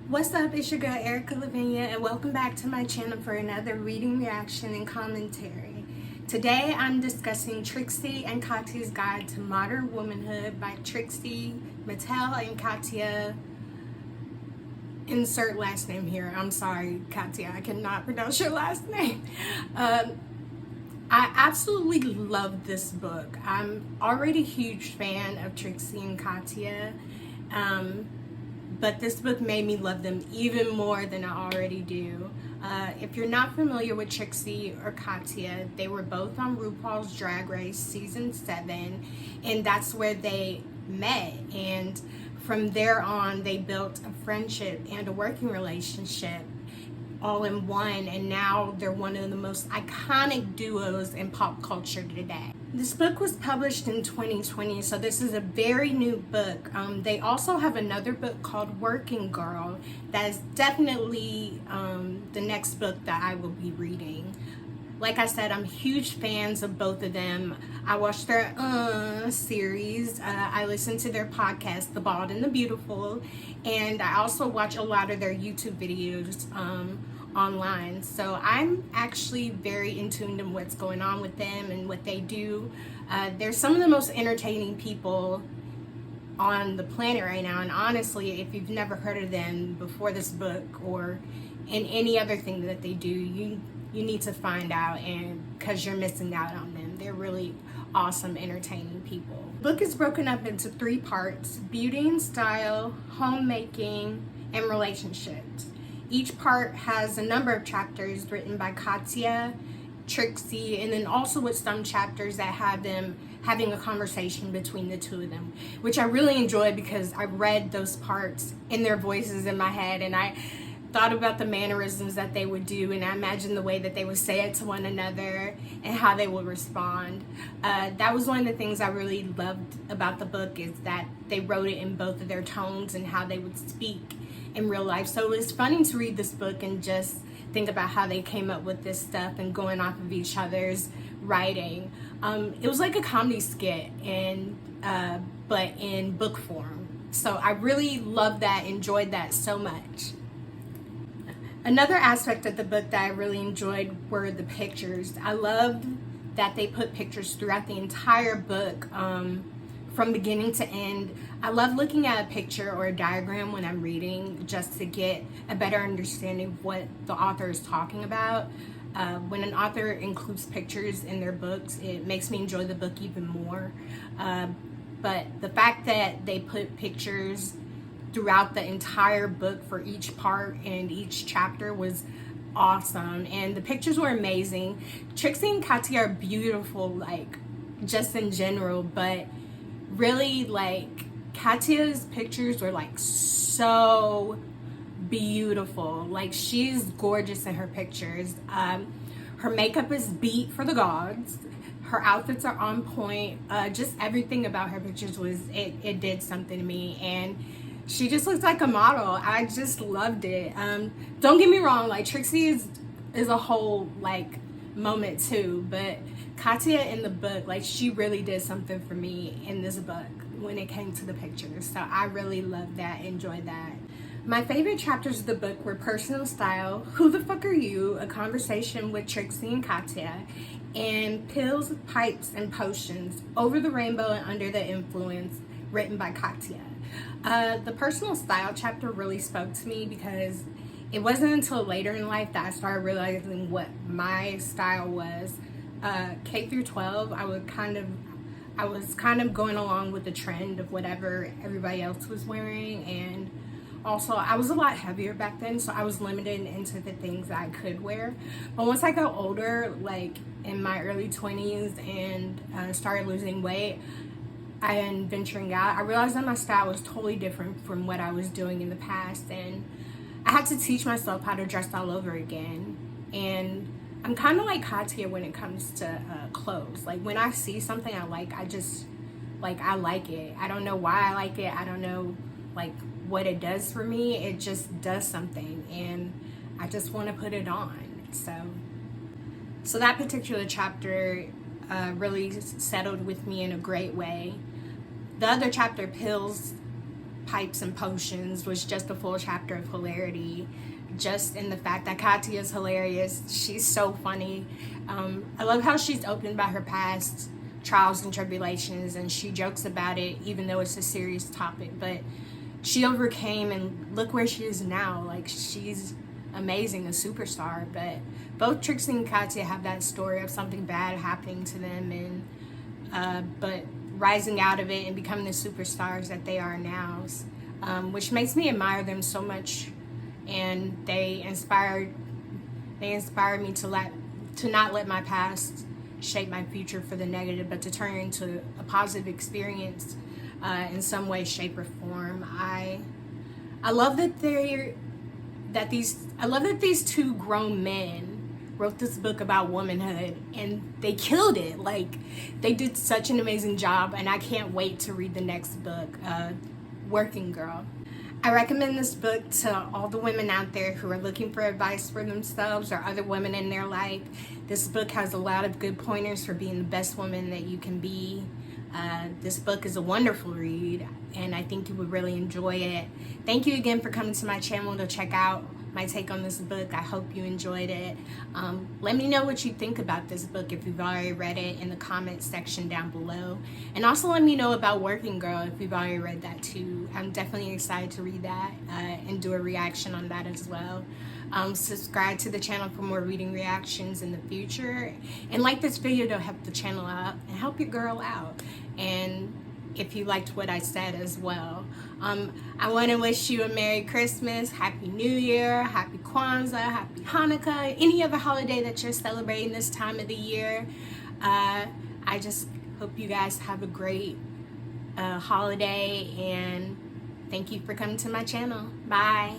What's up, it's your girl Erica Lavinia, and welcome back to my channel for another reading, reaction, and commentary. Today I'm discussing Trixie and Katya's Guide to Modern Womanhood by Trixie, Mattel, and Katya. Insert last name here. I'm sorry, Katya, I cannot pronounce your last name. I absolutely love this book. I'm already a huge fan of Trixie and Katya. But this book made me love them even more than I already do. If you're not familiar with Trixie or Katya, they were both on RuPaul's Drag Race season 7, and that's where they met. And from there on, they built a friendship and a working relationship all in one, and now they're one of the most iconic duos in pop culture today. This book was published in 2020, so this is a very new book. They also have another book called Working Girl that is definitely the next book that I will be reading. Like I said, I'm huge fans of both of them. I watched their series. I listened to their podcast, The Bald and the Beautiful, and I also watch a lot of their YouTube videos online. So I'm actually very in tune to what's going on with them and what they do. They're some of the most entertaining people on the planet right now, and honestly, if you've never heard of them before this book or in any other thing that they do, you need to find out, and because you're missing out on them. They're really awesome, entertaining people. The book is broken up into 3 parts: beauty and style, homemaking, and relationships. Each part has a number of chapters written by Katya, Trixie, and then also with some chapters that have them having a conversation between the two of them, which I really enjoy because I read those parts in their voices in my head, and I thought about the mannerisms that they would do, and I imagined the way that they would say it to one another and how they would respond. That was one of the things I really loved about the book, is that they wrote it in both of their tones and how they would speak in real life. So it was funny to read this book and just think about how they came up with this stuff and going off of each other's writing. It was like a comedy skit, but in book form. So I really loved that, enjoyed that so much. Another aspect of the book that I really enjoyed were the pictures. I loved that they put pictures throughout the entire book, from beginning to end. I love looking at a picture or a diagram when I'm reading, just to get a better understanding of what the author is talking about. When an author includes pictures in their books, it makes me enjoy the book even more. But the fact that they put pictures throughout the entire book for each part and each chapter was awesome, and the pictures were amazing. Trixie and Katya are beautiful, like just in general, but really, like, Katya's pictures were like so beautiful. Like, she's gorgeous in her pictures. Her makeup is beat for the gods. Her outfits are on point. Just everything about her pictures was, it did something to me, and she just looks like a model. I just loved it. Don't get me wrong, like, Trixie is a whole, like, moment too, but Katya in the book, like, she really did something for me in this book when it came to the pictures. So I really loved that, enjoyed that. My favorite chapters of the book were Personal Style, Who the Fuck Are You?, a conversation with Trixie and Katya, and Pills, Pipes, and Potions, Over the Rainbow and Under the Influence, written by Katya. The Personal Style chapter really spoke to me because it wasn't until later in life that I started realizing what my style was. K through 12, I was kind of going along with the trend of whatever everybody else was wearing, and also I was a lot heavier back then, so I was limited into the things that I could wear. But once I got older, like in my early 20s, and started losing weight and venturing out, I realized that my style was totally different from what I was doing in the past, and I had to teach myself how to dress all over again. And I'm kind of like Katya when it comes to clothes. Like, when I see something I like, I like it. I don't know why I like it. I don't know, like, what it does for me. It just does something, and I just want to put it on. So that particular chapter really settled with me in a great way. The other chapter, Pills, pipes and potions was just a full chapter of hilarity. Just in the fact that Katya is hilarious. She's so funny. I love how she's open about her past trials and tribulations, and she jokes about it even though it's a serious topic. But she overcame, and look where she is now. Like, she's amazing, a superstar. But both Trixie and Katya have that story of something bad happening to them, and but rising out of it and becoming the superstars that they are now, which makes me admire them so much. And they inspired me to not let my past shape my future for the negative, but to turn it into a positive experience in some way, shape, or form. I love that these two grown men wrote this book about womanhood, and they killed it. Like, they did such an amazing job, and I can't wait to read the next book, Working Girl. I recommend this book to all the women out there who are looking for advice for themselves or other women in their life. This book has a lot of good pointers for being the best woman that you can be. This book is a wonderful read, and I think you would really enjoy it. Thank you again for coming to my channel to check out my take on this book. I hope you enjoyed it. Let me know what you think about this book if you've already read it in the comments section down below. And also let me know about Working Girl if you've already read that too. I'm definitely excited to read that and do a reaction on that as well. Subscribe to the channel for more reading reactions in the future. And like this video to help the channel out and help your girl out. And if you liked what I said as well. I want to wish you a Merry Christmas, Happy New Year, Happy Kwanzaa, Happy Hanukkah, any other holiday that you're celebrating this time of the year. I just hope you guys have a great holiday, and thank you for coming to my channel. Bye.